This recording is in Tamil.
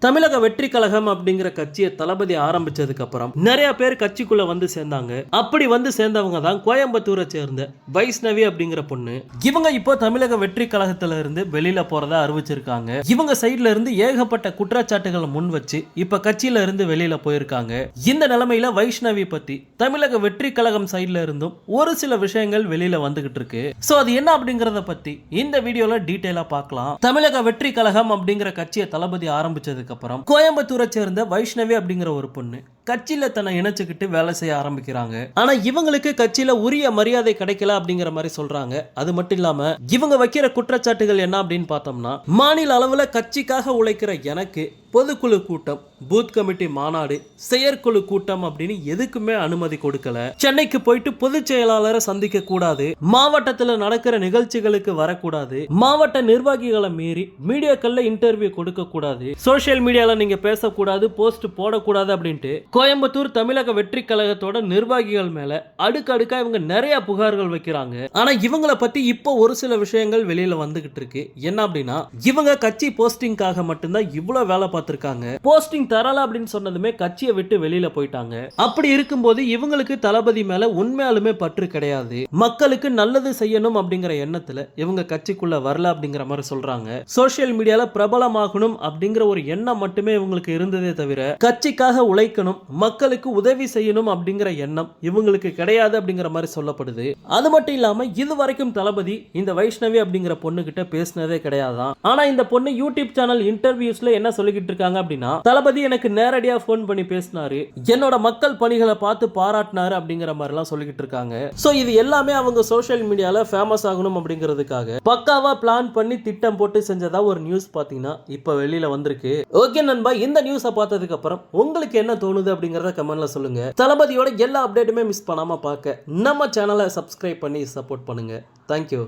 தமிழக வெற்றி கழகம் அப்படிங்கிற கட்சியை தளபதி ஆரம்பிச்சதுக்கு அப்புறம் நிறைய பேர் கட்சிக்குள்ள வந்து சேர்ந்தாங்க. அப்படி வந்து சேர்ந்தவங்க தான் கோயம்புத்தூரை சேர்ந்த வைஷ்ணவி அப்படிங்கிற பொண்ணு. இவங்க இப்போ தமிழக வெற்றி கழகத்துல இருந்து வெளியில போறதா அறிவிச்சிருக்காங்க. இவங்க சைட்ல இருந்து ஏகப்பட்ட குற்றச்சாட்டுகளை முன் வச்சு இப்ப கட்சியில இருந்து வெளியில போயிருக்காங்க. இந்த நிலைமையில வைஷ்ணவி பத்தி தமிழக வெற்றி கழகம் சைட்ல இருந்தும் ஒரு சில விஷயங்கள் வெளியில வந்துகிட்டு இருக்கு. சோ அது என்ன அப்படிங்கறத பத்தி இந்த வீடியோல டீடைலா பார்க்கலாம். தமிழக வெற்றி கழகம் அப்படிங்கிற கட்சியை தளபதி ஆரம்பிச்சதுக்கு அப்புறம் கோயம்புத்தூரை சேர்ந்த வைஷ்ணவி அப்படிங்கிற ஒரு பொண்ணு கட்சியில தன்னை இணைச்சுக்கிட்டு வேலை செய்ய ஆரம்பிக்கிறாங்க. ஆனா இவங்களுக்கு கட்சியில உரிய மரியாதை கிடைக்கல அப்படிங்கிற மாதிரி சொல்றாங்க. அது மட்டும் இல்லாம இவங்க வைக்கிற குற்றச்சாட்டுகள் என்ன அப்படின்னு பார்த்தோம்னா, மாநில அளவுல கட்சிக்காக உழைக்கிற எனக்கு பொதுக்குழு கூட்டம், பூத் கமிட்டி மாநாடு, செயற்குழு கூட்டம் அப்படின்னு எதுக்குமே அனுமதி கொடுக்கல. சென்னைக்கு போயிட்டு பொதுச் செயலாளரை சந்திக்க கூடாது, மாவட்டத்தில் நடக்கிற நிகழ்ச்சிகளுக்கு வரக்கூடாது, மாவட்ட நிர்வாகிகளை மீறி மீடியாக்கள்ல இன்டர்வியூ கொடுக்க கூடாது, சோசியல் மீடியால நீங்க பேசக்கூடாது, போஸ்ட் போடக்கூடாது அப்படின்ட்டு கோயம்புத்தூர் தமிழக வெற்றி கழகத்தோட நிர்வாகிகள் மேல அடுக்கடுக்கா இவங்க நிறைய புகார்கள் வைக்கிறாங்க. ஆனா இவங்களை பத்தி இப்போ ஒரு சில விஷயங்கள் வெளியில வந்துகிட்டு இருக்கு. என்ன அப்படின்னா, இவங்க கட்சி போஸ்டிங்காக மட்டும்தான் இவ்வளவு வேலை பார்த்திருக்காங்க. போஸ்டிங் தரல அப்படின்னு சொன்னதுமே கட்சியை விட்டு வெளியில போயிட்டாங்க. அப்படி இருக்கும்போது இவங்களுக்கு தளபதி மேல உண்மையாலுமே பற்று கிடையாது. மக்களுக்கு நல்லது செய்யணும் அப்படிங்கிற எண்ணத்துல இவங்க கட்சிக்குள்ள வரல அப்படிங்கிற மாதிரி சொல்றாங்க. சோசியல் மீடியால பிரபலமாகணும் அப்படிங்கிற ஒரு எண்ணம் மட்டுமே இவங்களுக்கு இருந்ததே தவிர கட்சிக்காக உழைக்கணும், மக்களுக்கு உதவி செய்யணும் அப்படிங்கிற எண்ணம் இவங்களுக்கு கிடையாது அப்படிங்கிற மாதிரி சொல்லப்படுது. அது மட்டும் இல்லாம இது வரைக்கும் தளபதி இந்த வைஷ்ணவி அப்படிங்கிற பொண்ணு கிட்ட பேசினதே கிடையாதான். ஆனா இந்த பொண்ணு யூடியூப் சேனல் இன்டர்வியூஸ்ல என்ன சொல்லிக்கிட்டு இருக்காங்க அப்படின்னா, தளபதி எனக்கு நேரடியா போன் பண்ணி பேசினாரு, என்னோட மக்கள் பணிகளை பார்த்து பாராட்டினாரு அப்படிங்கிற மாதிரி எல்லாம் சொல்லிக்கிட்டு இருக்காங்க. சோ இது எல்லாமே அவங்க சோசியல் மீடியால ஃபேமஸ் ஆகணும் அப்படிங்கிறதுக்காக பக்காவா பிளான் பண்ணி திட்டம் போட்டு செஞ்சதா ஒரு நியூஸ் பாத்தீங்கன்னா இப்ப வெளியில வந்திருக்கு. ஓகே நண்பா, இந்த நியூஸை பார்த்ததுக்கு அப்புறம் உங்களுக்கு என்ன தோணுது அப்படிங்கறத கமெண்ட்ல சொல்லுங்க. தளபதியோட எல்லா அப்டேட்டுமே மிஸ் பண்ணாம பார்க்க நம்ம சேனலை சப்ஸ்கிரைப் பண்ணி சப்போர்ட் பண்ணுங்க. தேங்க்யூ.